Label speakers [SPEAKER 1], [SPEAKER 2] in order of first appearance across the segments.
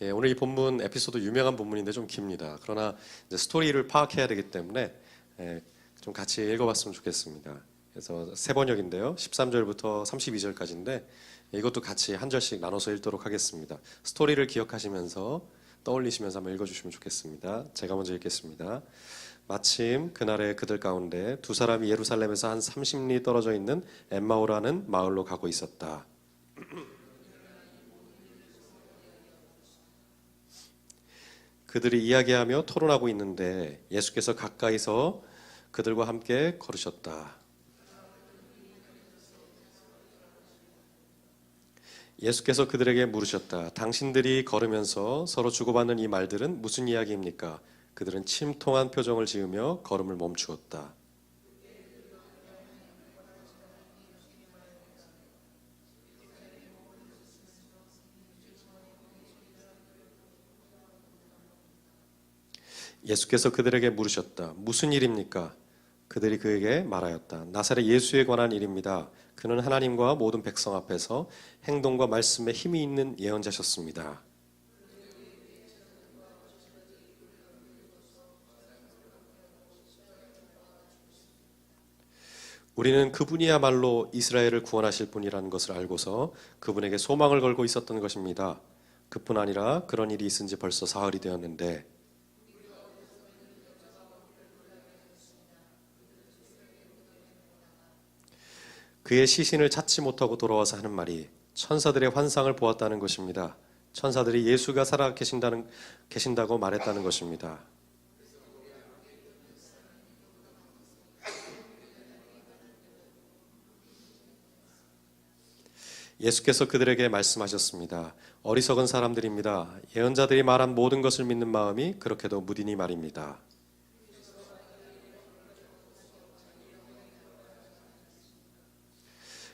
[SPEAKER 1] 오늘 이 본문 에피소드 유명한 본문인데 좀 깁니다. 그러나 이제 스토리를 파악해야 되기 때문에 좀 같이 읽어봤으면 좋겠습니다. 그래서 세 번역인데요. 13절부터 32절까지인데 이것도 같이 한 절씩 나눠서 읽도록 하겠습니다. 스토리를 기억하시면서 떠올리시면서 한번 읽어주시면 좋겠습니다. 제가 먼저 읽겠습니다. 마침 그날에 그들 가운데 두 사람이 예루살렘에서 한 30리 떨어져 있는 엠마오라는 마을로 가고 있었다. 그들이 이야기하며 토론하고 있는데 예수께서 가까이서 그들과 함께 걸으셨다. 예수께서 그들에게 물으셨다. 당신들이 걸으면서 서로 주고받는 이 말들은 무슨 이야기입니까? 그들은 침통한 표정을 지으며 걸음을 멈추었다. 예수께서 그들에게 물으셨다. 무슨 일입니까? 그들이 그에게 말하였다. 나사렛 예수에 관한 일입니다. 그는 하나님과 모든 백성 앞에서 행동과 말씀에 힘이 있는 예언자셨습니다. 우리는 그분이야말로 이스라엘을 구원하실 분이라는 것을 알고서 그분에게 소망을 걸고 있었던 것입니다. 그뿐 아니라 그런 일이 있은 지 벌써 사흘이 되었는데 그의 시신을 찾지 못하고 돌아와서 하는 말이 천사들의 환상을 보았다는 것입니다. 천사들이 예수가 살아 계신다고 말했다는 것입니다. 예수께서 그들에게 말씀하셨습니다. 어리석은 사람들입니다. 예언자들이 말한 모든 것을 믿는 마음이 그렇게도 무디니 말입니다.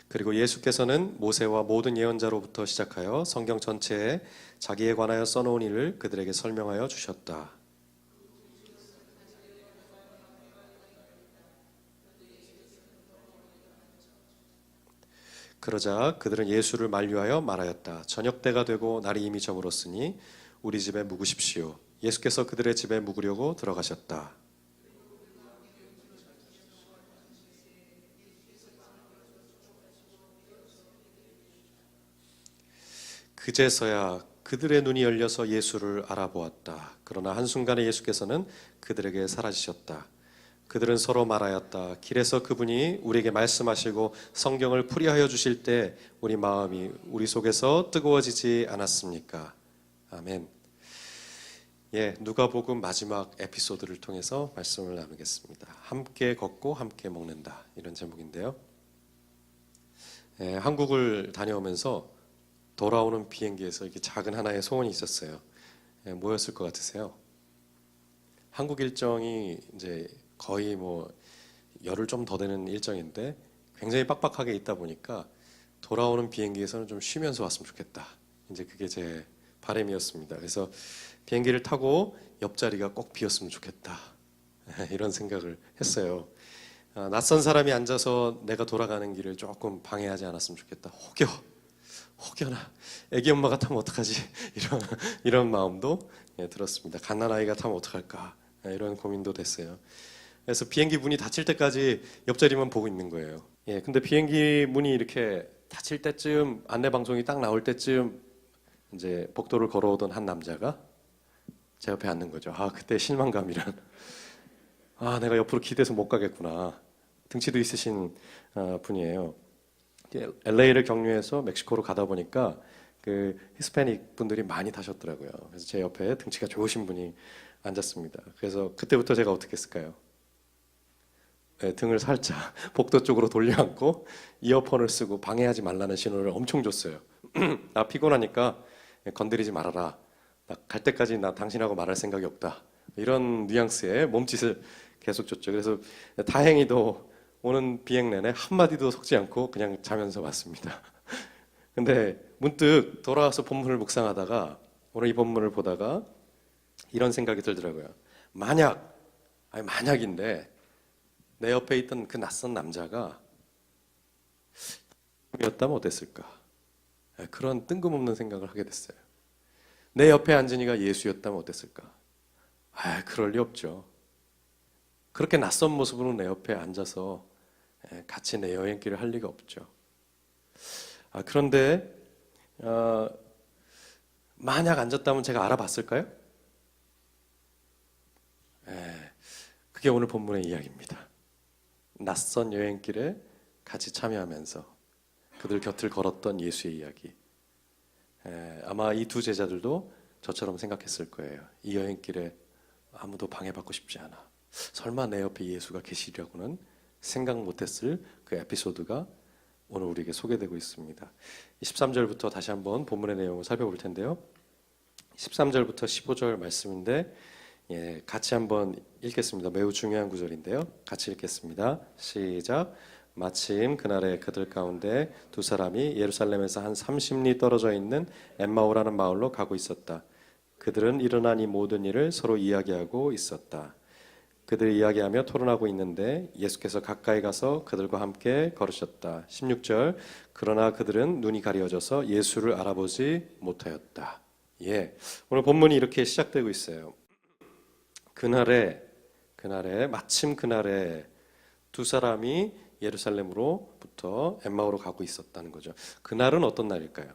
[SPEAKER 1] 그리고 예수께서는 모세와 모든 예언자로부터 시작하여 성경 전체에 자기에 관하여 써놓은 일을 그들에게 설명하여 주셨다. 그러자 그들은 예수를 만류하여 말하였다. 저녁 때가 되고 날이 이미 저물었으니 우리 집에 묵으십시오. 예수께서 그들의 집에 묵으려고 들어가셨다. 그제서야 그들의 눈이 열려서 예수를 알아보았다. 그러나 한순간에 예수께서는 그들에게 사라지셨다. 그들은 서로 말하였다. 길에서 그분이 우리에게 말씀하시고 성경을 풀이하여 주실 때 우리 마음이 우리 속에서 뜨거워지지 않았습니까? 아멘. 누가복음 마지막 에피소드를 통해서 말씀을 나누겠습니다. 함께 걷고 함께 먹는다, 이런 제목인데요. 한국을 다녀오면서 돌아오는 비행기에서 이렇게 작은 하나의 소원이 있었어요. 뭐였을 것 같으세요? 한국 일정이 이제 거의 열흘 좀 더 되는 일정인데 굉장히 빡빡하게 있다 보니까 돌아오는 비행기에서는 좀 쉬면서 왔으면 좋겠다. 이제 그게 제 바람이었습니다. 그래서 비행기를 타고 옆자리가 꼭 비었으면 좋겠다. 이런 생각을 했어요. 낯선 사람이 앉아서 내가 돌아가는 길을 조금 방해하지 않았으면 좋겠다. 혹여나 애기 엄마가 타면 어떡하지? 이런 마음도 들었습니다. 갓난아이가 타면 어떡할까? 이런 고민도 됐어요. 그래서 비행기 문이 닫힐 때까지 옆자리만 보고 있는 거예요. 근데 비행기 문이 이렇게 닫힐 때쯤, 안내 방송이 딱 나올 때쯤 이제 복도를 걸어오던 한 남자가 제 옆에 앉는 거죠. 그때 실망감이란. 내가 옆으로 기대서 못 가겠구나. 등치도 있으신 분이에요. LA를 경유해서 멕시코로 가다 보니까 그 히스패닉 분들이 많이 타셨더라고요. 그래서 제 옆에 등치가 좋으신 분이 앉았습니다. 그래서 그때부터 제가 어떻게 했을까요? 등을 살짝 복도 쪽으로 돌려앉고 이어폰을 쓰고 방해하지 말라는 신호를 엄청 줬어요. 나 피곤하니까 건드리지 말아라. 나 갈 때까지 나 당신하고 말할 생각이 없다. 이런 뉘앙스의 몸짓을 계속 줬죠. 그래서 다행히도 오는 비행 내내 한마디도 섞지 않고 그냥 자면서 왔습니다. 근데 문득 돌아와서 본문을 묵상하다가 오늘 이 본문을 보다가 이런 생각이 들더라고요. 만약인데 내 옆에 있던 그 낯선 남자가 이었다면 어땠을까? 그런 뜬금없는 생각을 하게 됐어요. 내 옆에 앉은 이가 예수였다면 어땠을까? 그럴 리 없죠. 그렇게 낯선 모습으로 내 옆에 앉아서 같이 내 여행길을 할 리가 없죠. 그런데 만약 앉았다면 제가 알아봤을까요? 그게 오늘 본문의 이야기입니다. 낯선 여행길에 같이 참여하면서 그들 곁을 걸었던 예수의 이야기. 아마 이 두 제자들도 저처럼 생각했을 거예요. 이 여행길에 아무도 방해받고 싶지 않아. 설마 내 옆에 예수가 계시려고는 생각 못했을 그 에피소드가 오늘 우리에게 소개되고 있습니다. 13절부터 다시 한번 본문의 내용을 살펴볼 텐데요. 13절부터 15절 말씀인데 같이 한번 읽겠습니다. 매우 중요한 구절인데요. 같이 읽겠습니다. 시작. 마침 그날에 그들 가운데 두 사람이 예루살렘에서 한 30리 떨어져 있는 엠마오라는 마을로 가고 있었다. 그들은 일어난 이 모든 일을 서로 이야기하고 있었다. 그들이 이야기하며 토론하고 있는데 예수께서 가까이 가서 그들과 함께 걸으셨다. 16절. 그러나 그들은 눈이 가려져서 예수를 알아보지 못하였다. 오늘 본문이 이렇게 시작되고 있어요. 마침 그날에 두 사람이 예루살렘으로부터 엠마오로 가고 있었다는 거죠. 그날은 어떤 날일까요?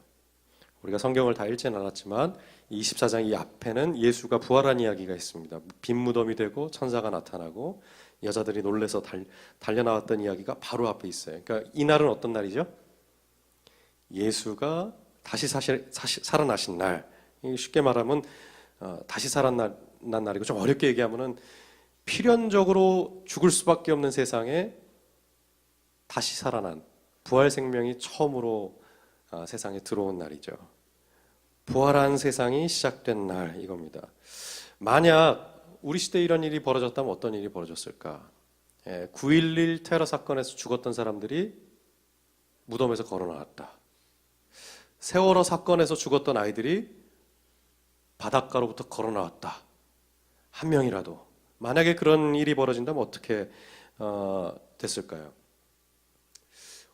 [SPEAKER 1] 우리가 성경을 다 읽지는 않았지만 24장 이 앞에는 예수가 부활한 이야기가 있습니다. 빈 무덤이 되고 천사가 나타나고 여자들이 놀래서 달려나왔던 이야기가 바로 앞에 있어요. 그러니까 이 날은 어떤 날이죠? 예수가 다시 살아나신 날. 쉽게 말하면 다시 살아난 날이고, 좀 어렵게 얘기하면은 필연적으로 죽을 수밖에 없는 세상에 다시 살아난 부활 생명이 처음으로 세상에 들어온 날이죠. 부활한 세상이 시작된 날, 이겁니다. 만약 우리 시대에 이런 일이 벌어졌다면 어떤 일이 벌어졌을까? 9.11 테러 사건에서 죽었던 사람들이 무덤에서 걸어 나왔다. 세월호 사건에서 죽었던 아이들이 바닷가로부터 걸어 나왔다. 한 명이라도. 만약에 그런 일이 벌어진다면 어떻게 됐을까요?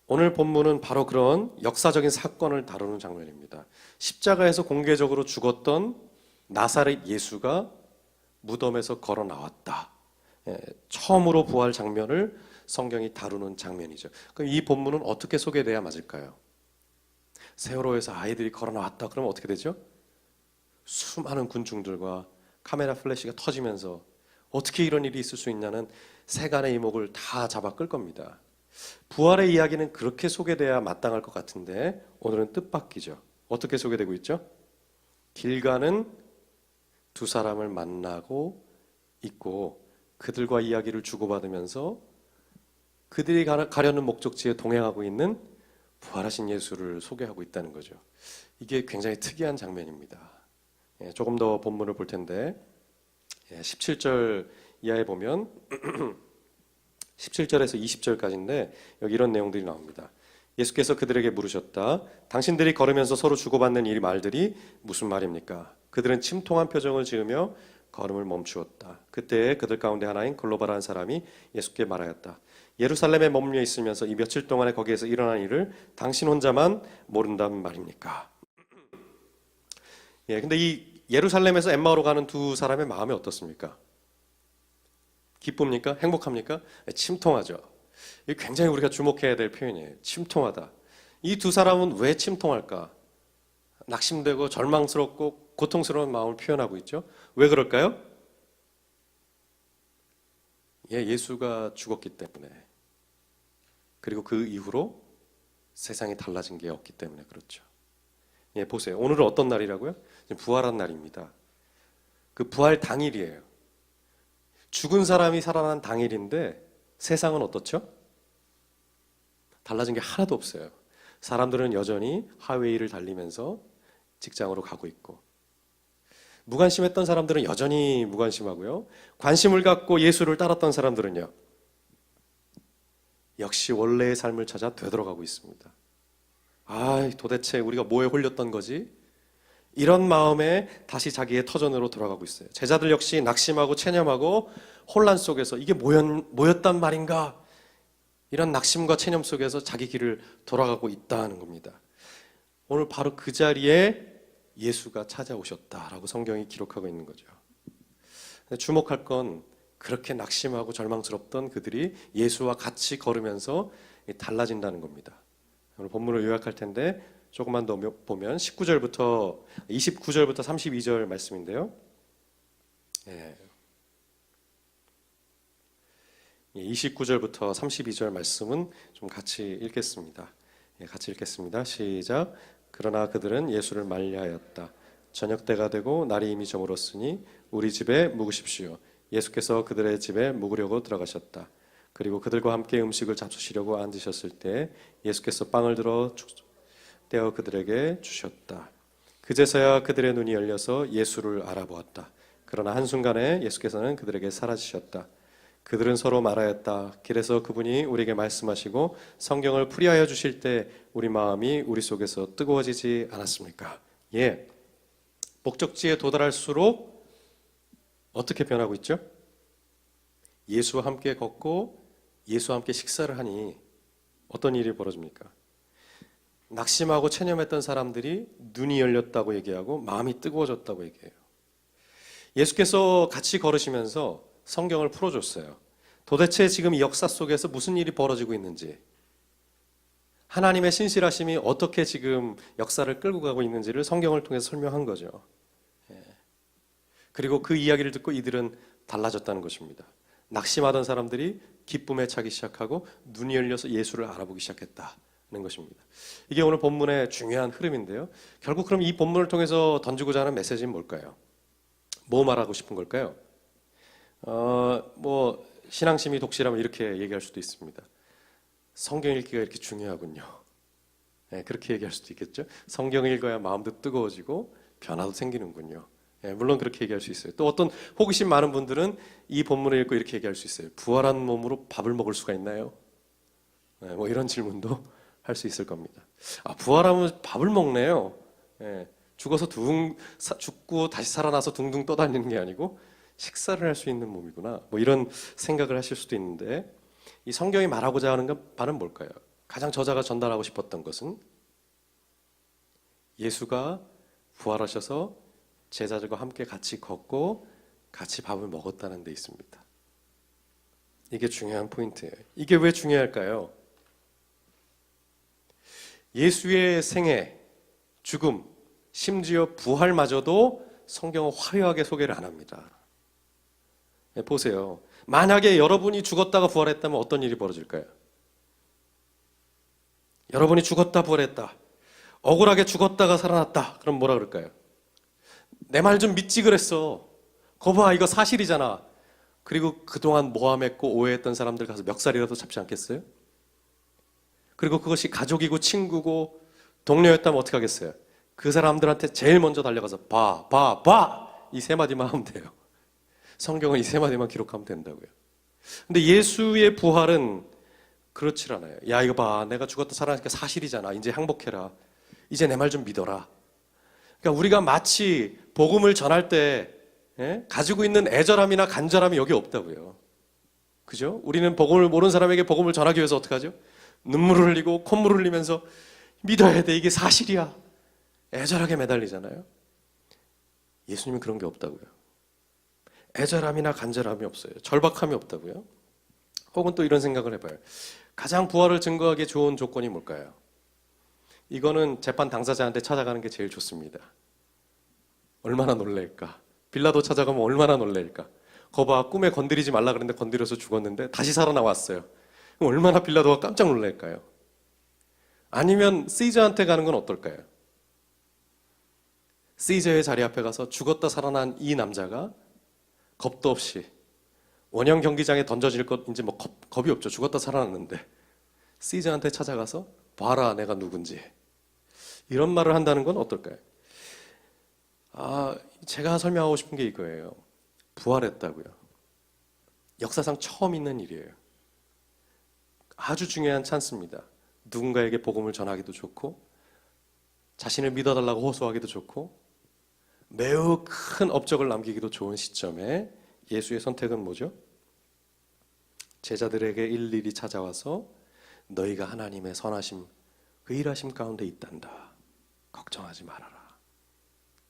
[SPEAKER 1] 오늘 본문은 바로 그런 역사적인 사건을 다루는 장면입니다. 십자가에서 공개적으로 죽었던 나사렛 예수가 무덤에서 걸어 나왔다. 처음으로 부활 장면을 성경이 다루는 장면이죠. 그럼 이 본문은 어떻게 소개돼야 맞을까요? 세월호에서 아이들이 걸어 나왔다. 그러면 어떻게 되죠? 수많은 군중들과 카메라 플래시가 터지면서 어떻게 이런 일이 있을 수 있냐는 세간의 이목을 다 잡아 끌 겁니다. 부활의 이야기는 그렇게 소개돼야 마땅할 것 같은데 오늘은 뜻밖이죠. 어떻게 소개되고 있죠? 길 가는 두 사람을 만나고 있고 그들과 이야기를 주고받으면서 그들이 가려는 목적지에 동행하고 있는 부활하신 예수를 소개하고 있다는 거죠. 이게 굉장히 특이한 장면입니다. 조금 더 본문을 볼 텐데 17절 이하에 보면 17절에서 20절까지인데 여기 이런 내용들이 나옵니다. 예수께서 그들에게 물으셨다. 당신들이 걸으면서 서로 주고받는 이 말들이 무슨 말입니까? 그들은 침통한 표정을 지으며 걸음을 멈추었다. 그때 그들 가운데 하나인 글로바라는 사람이 예수께 말하였다. 예루살렘에 머물러 있으면서 이 며칠 동안에 거기에서 일어난 일을 당신 혼자만 모른다는 말입니까? 근데 이 예루살렘에서 엠마오로 가는 두 사람의 마음이 어떻습니까? 기쁩니까? 행복합니까? 침통하죠. 이게 굉장히 우리가 주목해야 될 표현이에요. 침통하다. 이 두 사람은 왜 침통할까? 낙심되고 절망스럽고 고통스러운 마음을 표현하고 있죠. 왜 그럴까요? 예수가 죽었기 때문에, 그리고 그 이후로 세상이 달라진 게 없기 때문에 그렇죠. 보세요. 오늘은 어떤 날이라고요? 부활한 날입니다. 그 부활 당일이에요. 죽은 사람이 살아난 당일인데 세상은 어떻죠? 달라진 게 하나도 없어요. 사람들은 여전히 하웨이를 달리면서 직장으로 가고 있고, 무관심했던 사람들은 여전히 무관심하고요. 관심을 갖고 예수를 따랐던 사람들은요, 역시 원래의 삶을 찾아 되돌아가고 있습니다. 도대체 우리가 뭐에 홀렸던 거지? 이런 마음에 다시 자기의 터전으로 돌아가고 있어요. 제자들 역시 낙심하고 체념하고 혼란 속에서 이게 뭐였단 말인가? 이런 낙심과 체념 속에서 자기 길을 돌아가고 있다는 겁니다. 오늘 바로 그 자리에 예수가 찾아오셨다라고 성경이 기록하고 있는 거죠. 주목할 건 그렇게 낙심하고 절망스럽던 그들이 예수와 같이 걸으면서 달라진다는 겁니다. 오늘 본문을 요약할 텐데 조금만 더 보면 29절부터 32절 말씀인데요. 29절부터 32절 말씀은 좀 같이 읽겠습니다. 같이 읽겠습니다. 시작. 그러나 그들은 예수를 만리하였다. 저녁 때가 되고 날이 이미 저물었으니 우리 집에 묵으십시오. 예수께서 그들의 집에 묵으려고 들어가셨다. 그리고 그들과 함께 음식을 잡수시려고 앉으셨을 때 예수께서 빵을 들어 떼어 그들에게 주셨다. 그제서야 그들의 눈이 열려서 예수를 알아보았다. 그러나 한순간에 예수께서는 그들에게 사라지셨다. 그들은 서로 말하였다. 길에서 그분이 우리에게 말씀하시고 성경을 풀이하여 주실 때 우리 마음이 우리 속에서 뜨거워지지 않았습니까? 목적지에 도달할수록 어떻게 변하고 있죠? 예수와 함께 걷고 예수와 함께 식사를 하니 어떤 일이 벌어집니까? 낙심하고 체념했던 사람들이 눈이 열렸다고 얘기하고 마음이 뜨거워졌다고 얘기해요. 예수께서 같이 걸으시면서 성경을 풀어줬어요. 도대체 지금 이 역사 속에서 무슨 일이 벌어지고 있는지, 하나님의 신실하심이 어떻게 지금 역사를 끌고 가고 있는지를 성경을 통해서 설명한 거죠. 그리고 그 이야기를 듣고 이들은 달라졌다는 것입니다. 낙심하던 사람들이 기쁨에 차기 시작하고 눈이 열려서 예수를 알아보기 시작했다는 것입니다. 이게 오늘 본문의 중요한 흐름인데요. 결국 그럼 이 본문을 통해서 던지고자 하는 메시지는 뭘까요? 뭐 말하고 싶은 걸까요? 신앙심이 독실하면 이렇게 얘기할 수도 있습니다. 성경 읽기가 이렇게 중요하군요. 그렇게 얘기할 수도 있겠죠. 성경 읽어야 마음도 뜨거워지고 변화도 생기는군요. 물론 그렇게 얘기할 수 있어요. 또 어떤 호기심 많은 분들은 이 본문을 읽고 이렇게 얘기할 수 있어요. 부활한 몸으로 밥을 먹을 수가 있나요? 이런 질문도 할 수 있을 겁니다. 부활하면 밥을 먹네요. 죽고 다시 살아나서 둥둥 떠다니는 게 아니고 식사를 할 수 있는 몸이구나. 이런 생각을 하실 수도 있는데, 이 성경이 말하고자 하는 바는 뭘까요? 가장 저자가 전달하고 싶었던 것은 예수가 부활하셔서 제자들과 함께 같이 걷고 같이 밥을 먹었다는 데 있습니다. 이게 중요한 포인트예요. 이게 왜 중요할까요? 예수의 생애, 죽음, 심지어 부활마저도 성경은 화려하게 소개를 안 합니다. 보세요. 만약에 여러분이 죽었다가 부활했다면 어떤 일이 벌어질까요? 여러분이 죽었다 부활했다, 억울하게 죽었다가 살아났다, 그럼 뭐라 그럴까요? 내 말 좀 믿지 그랬어. 거봐, 이거 사실이잖아. 그리고 그동안 모함했고 오해했던 사람들 가서 멱살이라도 잡지 않겠어요? 그리고 그것이 가족이고 친구고 동료였다면 어떻게 하겠어요? 그 사람들한테 제일 먼저 달려가서 봐 이 세 마디만 하면 돼요. 성경은 이 세 마디만 기록하면 된다고요. 근데 예수의 부활은 그렇지 않아요. 야, 이거 봐, 내가 죽었다 살아나니까 사실이잖아. 이제 항복해라. 이제 내 말 좀 믿어라. 그러니까 우리가 마치 복음을 전할 때 가지고 있는 애절함이나 간절함이 여기 없다고요. 그죠? 우리는 복음을 모르는 사람에게 복음을 전하기 위해서 어떻게 하죠? 눈물을 흘리고 콧물을 흘리면서 믿어야 돼, 이게 사실이야, 애절하게 매달리잖아요. 예수님은 그런 게 없다고요. 애절함이나 간절함이 없어요. 절박함이 없다고요. 혹은 또 이런 생각을 해봐요. 가장 부활을 증거하기 좋은 조건이 뭘까요? 이거는 재판 당사자한테 찾아가는 게 제일 좋습니다. 얼마나 놀랄까? 빌라도 찾아가면 얼마나 놀랄까? 거봐, 꿈에 건드리지 말라 그랬는데 건드려서 죽었는데 다시 살아나왔어요. 그럼 얼마나 빌라도가 깜짝 놀랄까요? 아니면 시저한테 가는 건 어떨까요? 시저의 자리 앞에 가서 죽었다 살아난 이 남자가 겁도 없이 원형 경기장에 던져질 것 이제 겁이 없죠. 죽었다 살아났는데 시저한테 찾아가서 봐라, 내가 누군지, 이런 말을 한다는 건 어떨까요? 제가 설명하고 싶은 게 이거예요. 부활했다고요. 역사상 처음 있는 일이에요. 아주 중요한 찬스입니다. 누군가에게 복음을 전하기도 좋고 자신을 믿어달라고 호소하기도 좋고 매우 큰 업적을 남기기도 좋은 시점에 예수의 선택은 뭐죠? 제자들에게 일일이 찾아와서 너희가 하나님의 선하심, 의일하심 가운데 있단다. 걱정하지 말아라.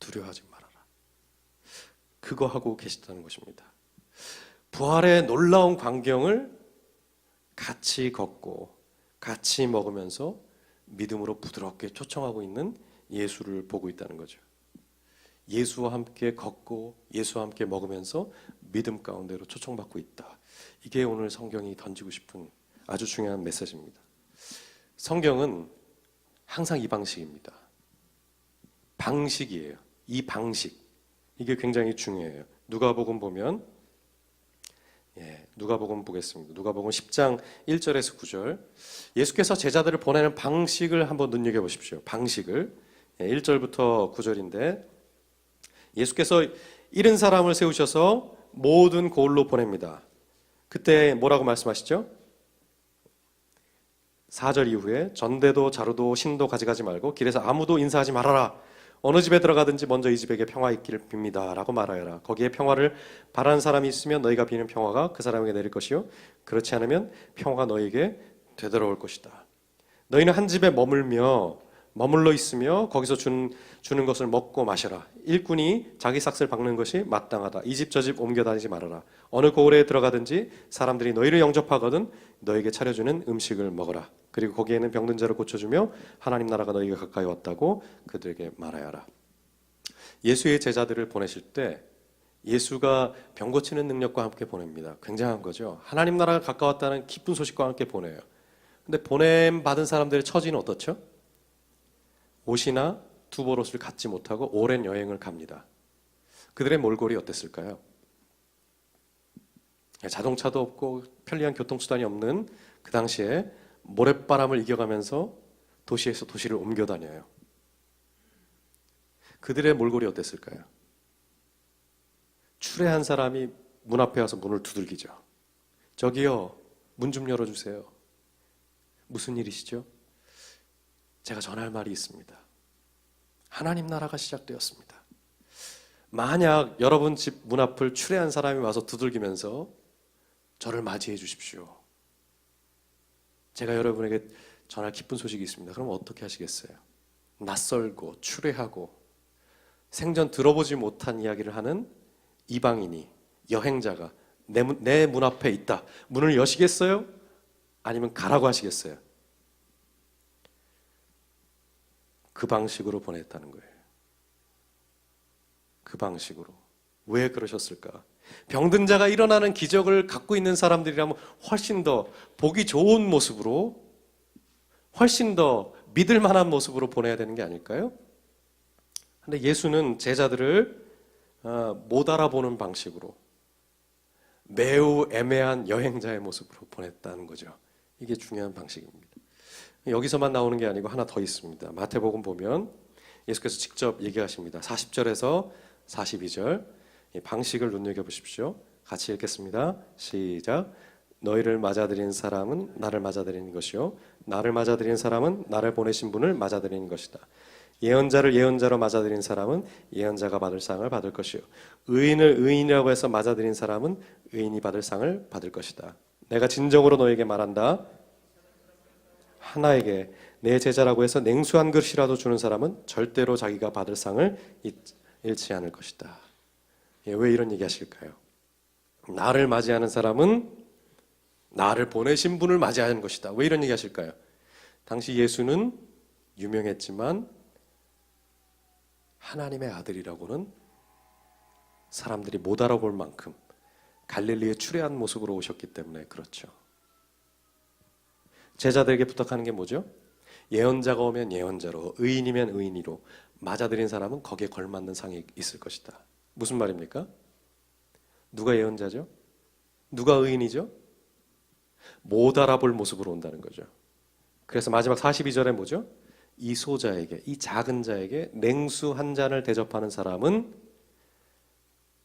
[SPEAKER 1] 두려워하지 말아라. 그거 하고 계시다는 것입니다. 부활의 놀라운 광경을 같이 걷고 같이 먹으면서 믿음으로 부드럽게 초청하고 있는 예수를 보고 있다는 거죠. 예수와 함께 걷고 예수와 함께 먹으면서 믿음 가운데로 초청받고 있다. 이게 오늘 성경이 던지고 싶은 아주 중요한 메시지입니다. 성경은 항상 이 방식입니다. 방식이에요. 이 방식. 이게 굉장히 중요해요. 누가복음 보면 누가복음 보겠습니다. 누가복음 10장 1절에서 9절. 예수께서 제자들을 보내는 방식을 한번 눈여겨보십시오. 방식을. 1절부터 9절인데 예수께서 70사람을 세우셔서 모든 고을로 보냅니다. 그때 뭐라고 말씀하시죠? 4절 이후에 전대도 자루도 신도 가져가지 말고 길에서 아무도 인사하지 말아라. 어느 집에 들어가든지 먼저 이 집에게 평화 있기를 빕니다 라고 말하여라. 거기에 평화를 바라는 사람이 있으면 너희가 비는 평화가 그 사람에게 내릴 것이요 그렇지 않으면 평화가 너희에게 되돌아올 것이다. 너희는 한 집에 머물러 있으며 거기서 주는 것을 먹고 마셔라. 일꾼이 자기 삭슬 박는 것이 마땅하다. 이 집 저 집 옮겨 다니지 말아라. 어느 고을에 들어가든지 사람들이 너희를 영접하거든 너희에게 차려주는 음식을 먹어라. 그리고 거기에는 병든 자를 고쳐주며 하나님 나라가 너희에게 가까이 왔다고 그들에게 말하여라. 예수의 제자들을 보내실 때 예수가 병 고치는 능력과 함께 보냅니다. 굉장한 거죠. 하나님 나라가 가까웠다는 기쁜 소식과 함께 보내요. 근데 보냄 받은 사람들의 처지는 어떻죠? 옷이나 두벌옷을 갖지 못하고 오랜 여행을 갑니다. 그들의 몰골이 어땠을까요? 자동차도 없고 편리한 교통수단이 없는 그 당시에 모래바람을 이겨가면서 도시에서 도시를 옮겨 다녀요. 그들의 몰골이 어땠을까요? 추레한 사람이 문 앞에 와서 문을 두들기죠. 저기요, 문 좀 열어주세요. 무슨 일이시죠? 제가 전할 말이 있습니다. 하나님 나라가 시작되었습니다. 만약 여러분 집 문 앞을 추레한 사람이 와서 두들기면서 저를 맞이해 주십시오. 제가 여러분에게 전할 기쁜 소식이 있습니다. 그럼 어떻게 하시겠어요? 낯설고 추레하고 생전 들어보지 못한 이야기를 하는 이방인이, 여행자가 내 문 앞에 있다. 문을 여시겠어요? 아니면 가라고 하시겠어요? 그 방식으로 보냈다는 거예요. 그 방식으로. 왜 그러셨을까? 병든 자가 일어나는 기적을 갖고 있는 사람들이라면 훨씬 더 보기 좋은 모습으로, 훨씬 더 믿을 만한 모습으로 보내야 되는 게 아닐까요? 근데 예수는 제자들을 못 알아보는 방식으로, 매우 애매한 여행자의 모습으로 보냈다는 거죠. 이게 중요한 방식입니다. 여기서만 나오는 게 아니고 하나 더 있습니다. 마태복음 보면 예수께서 직접 얘기하십니다. 40절에서 42절 방식을 눈여겨보십시오. 같이 읽겠습니다. 시작. 너희를 맞아들인 사람은 나를 맞아들이는 것이요 나를 맞아들인 사람은 나를 보내신 분을 맞아들이는 것이다. 예언자를 예언자로 맞아들인 사람은 예언자가 받을 상을 받을 것이요 의인을 의인이라고 해서 맞아들인 사람은 의인이 받을 상을 받을 것이다. 내가 진정으로 너에게 말한다. 하나에게 내 제자라고 해서 냉수 한 그릇이라도 주는 사람은 절대로 자기가 받을 상을 잃지 않을 것이다. 왜 이런 얘기 하실까요? 나를 맞이하는 사람은 나를 보내신 분을 맞이하는 것이다. 왜 이런 얘기 하실까요? 당시 예수는 유명했지만 하나님의 아들이라고는 사람들이 못 알아볼 만큼 갈릴리의 추레한 모습으로 오셨기 때문에 그렇죠. 제자들에게 부탁하는 게 뭐죠? 예언자가 오면 예언자로, 의인이면 의인이로 맞아들인 사람은 거기에 걸맞는 상이 있을 것이다. 무슨 말입니까? 누가 예언자죠? 누가 의인이죠? 못 알아볼 모습으로 온다는 거죠. 그래서 마지막 42절에 뭐죠? 이 소자에게, 이 작은 자에게 냉수 한 잔을 대접하는 사람은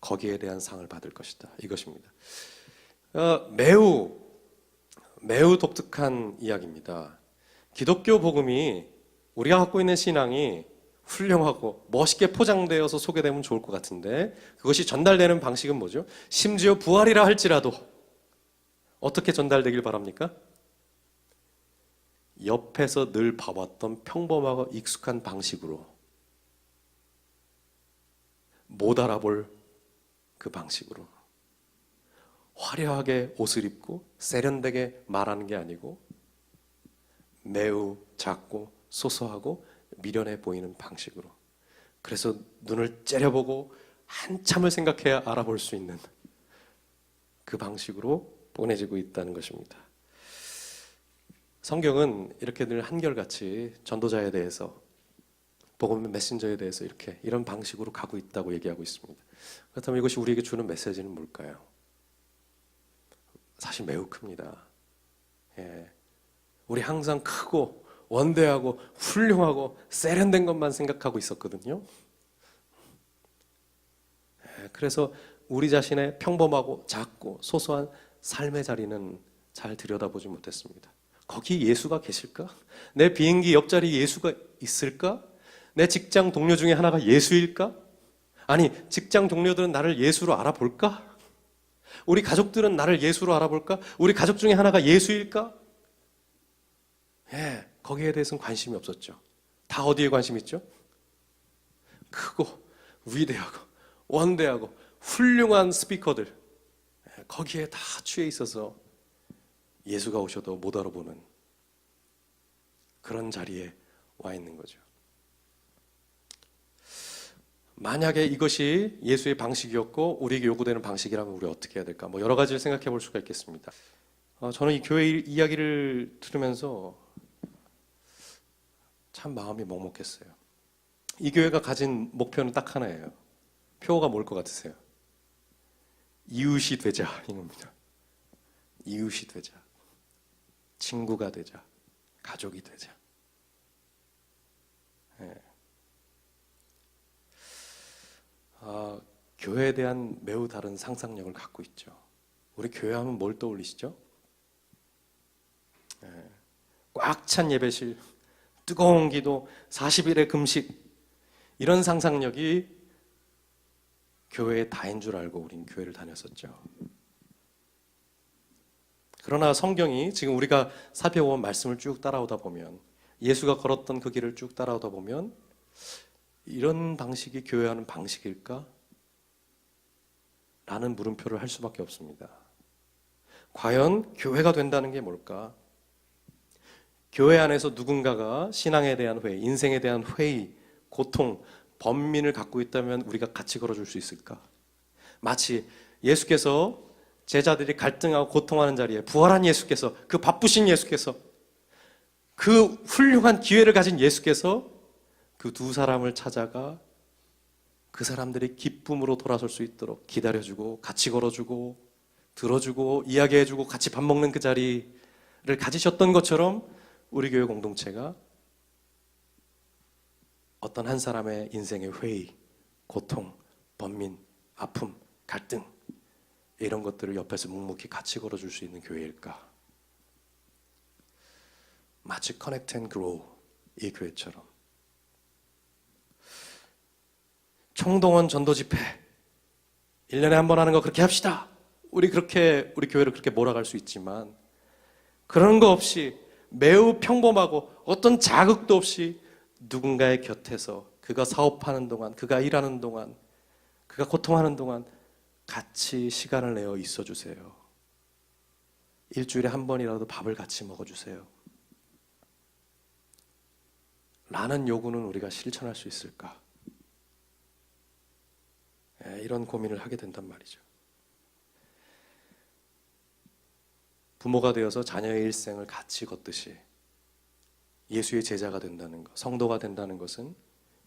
[SPEAKER 1] 거기에 대한 상을 받을 것이다. 이것입니다. 매우 독특한 이야기입니다. 기독교 복음이, 우리가 갖고 있는 신앙이 훌륭하고 멋있게 포장되어서 소개되면 좋을 것 같은데 그것이 전달되는 방식은 뭐죠? 심지어 부활이라 할지라도 어떻게 전달되길 바랍니까? 옆에서 늘 봐왔던 평범하고 익숙한 방식으로, 못 알아볼 그 방식으로 화려하게 옷을 입고 세련되게 말하는 게 아니고 매우 작고 소소하고 미련해 보이는 방식으로, 그래서 눈을 째려보고 한참을 생각해야 알아볼 수 있는 그 방식으로 보내지고 있다는 것입니다. 성경은 이렇게 늘 한결같이 전도자에 대해서, 복음 메신저에 대해서 이런 방식으로 가고 있다고 얘기하고 있습니다. 그렇다면 이것이 우리에게 주는 메시지는 뭘까요? 사실 매우 큽니다. 우리 항상 크고 원대하고 훌륭하고 세련된 것만 생각하고 있었거든요. 그래서 우리 자신의 평범하고 작고 소소한 삶의 자리는 잘 들여다보지 못했습니다. 거기 예수가 계실까? 내 비행기 옆자리에 예수가 있을까? 내 직장 동료 중에 하나가 예수일까? 아니, 직장 동료들은 나를 예수로 알아볼까? 우리 가족들은 나를 예수로 알아볼까? 우리 가족 중에 하나가 예수일까? 거기에 대해서는 관심이 없었죠. 다 어디에 관심 있죠? 크고 위대하고 원대하고 훌륭한 스피커들, 거기에 다 취해 있어서 예수가 오셔도 못 알아보는 그런 자리에 와 있는 거죠. 만약에 이것이 예수의 방식이었고 우리에게 요구되는 방식이라면 우리 어떻게 해야 될까? 여러 가지를 생각해 볼 수가 있겠습니다. 저는 이 교회 이야기를 들으면서 참 마음이 먹먹했어요. 이 교회가 가진 목표는 딱 하나예요. 표어가 뭘 것 같으세요? 이웃이 되자, 이겁니다. 이웃이 되자, 친구가 되자, 가족이 되자. 교회에 대한 매우 다른 상상력을 갖고 있죠. 우리 교회 하면 뭘 떠올리시죠? 꽉 찬 예배실, 뜨거운 기도, 40일의 금식, 이런 상상력이 교회의 다인 줄 알고 우린 교회를 다녔었죠. 그러나 성경이 지금 우리가 살펴본 말씀을 쭉 따라오다 보면, 예수가 걸었던 그 길을 쭉 따라오다 보면 이런 방식이 교회하는 방식일까? 라는 물음표를 할 수밖에 없습니다. 과연 교회가 된다는 게 뭘까? 교회 안에서 누군가가 신앙에 대한 회의, 인생에 대한 회의, 고통, 번민을 갖고 있다면 우리가 같이 걸어줄 수 있을까? 마치 예수께서 제자들이 갈등하고 고통하는 자리에 부활한 예수께서, 그 바쁘신 예수께서, 그 훌륭한 기회를 가진 예수께서 그 두 사람을 찾아가 그 사람들이 기쁨으로 돌아설 수 있도록 기다려주고 같이 걸어주고 들어주고 이야기해주고 같이 밥 먹는 그 자리를 가지셨던 것처럼 우리 교회 공동체가 어떤 한 사람의 인생의 회의, 고통, 번민, 아픔, 갈등, 이런 것들을 옆에서 묵묵히 같이 걸어줄 수 있는 교회일까? 마치 Connect and Grow 이 교회처럼 총동원 전도 집회 1년에 한 번 하는 거 그렇게 합시다. 우리 교회를 그렇게 몰아갈 수 있지만 그런 거 없이 매우 평범하고 어떤 자극도 없이 누군가의 곁에서 그가 사업하는 동안, 그가 일하는 동안, 그가 고통하는 동안 같이 시간을 내어 있어 주세요. 일주일에 한 번이라도 밥을 같이 먹어주세요. 라는 요구는 우리가 실천할 수 있을까? 이런 고민을 하게 된단 말이죠. 부모가 되어서 자녀의 일생을 같이 걷듯이 예수의 제자가 된다는 것, 성도가 된다는 것은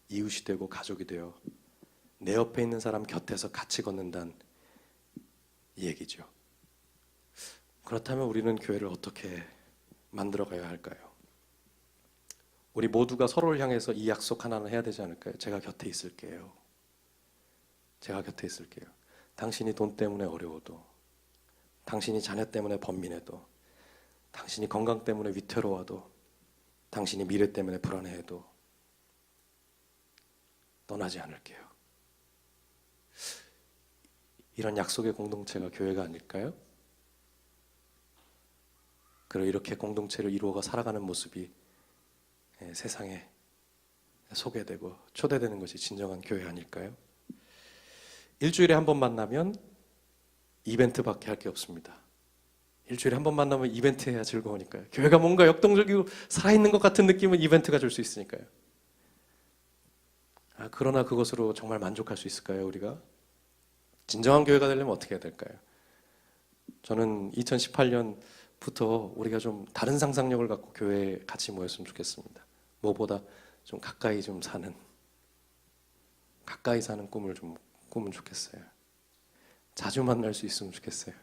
[SPEAKER 1] 이웃이 되고 가족이 되어 내 옆에 있는 사람 곁에서 같이 걷는다는 얘기죠. 그렇다면 우리는 교회를 어떻게 만들어가야 할까요? 우리 모두가 서로를 향해서 이 약속 하나는 해야 되지 않을까요? 제가 곁에 있을게요. 제가 곁에 있을게요. 당신이 돈 때문에 어려워도, 당신이 자녀 때문에 번민해도, 당신이 건강 때문에 위태로워도, 당신이 미래 때문에 불안해해도 떠나지 않을게요. 이런 약속의 공동체가 교회가 아닐까요? 그리고 이렇게 공동체를 이루어가 살아가는 모습이 세상에 소개되고 초대되는 것이 진정한 교회 아닐까요? 일주일에 한 번 만나면 이벤트밖에 할 게 없습니다. 일주일에 한 번 만나면 이벤트 해야 즐거우니까요. 교회가 뭔가 역동적이고 살아있는 것 같은 느낌은 이벤트가 줄 수 있으니까요. 그러나 그것으로 정말 만족할 수 있을까요, 우리가? 진정한 교회가 되려면 어떻게 해야 될까요? 저는 2018년부터 우리가 좀 다른 상상력을 갖고 교회에 같이 모였으면 좋겠습니다. 무엇보다 좀 가까이 사는 꿈을 좀 꾸면 좋겠어요. 자주 만날 수 있으면 좋겠어요.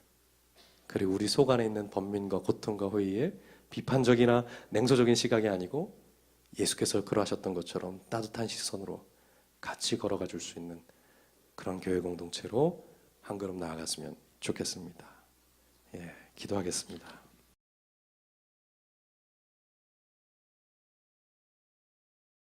[SPEAKER 1] 그리고 우리 속 안에 있는 번민과 고통과 호의에 비판적이나 냉소적인 시각이 아니고 예수께서 그러하셨던 것처럼 따뜻한 시선으로 같이 걸어가 줄 수 있는 그런 교회 공동체로 한 걸음 나아갔으면 좋겠습니다. 기도하겠습니다.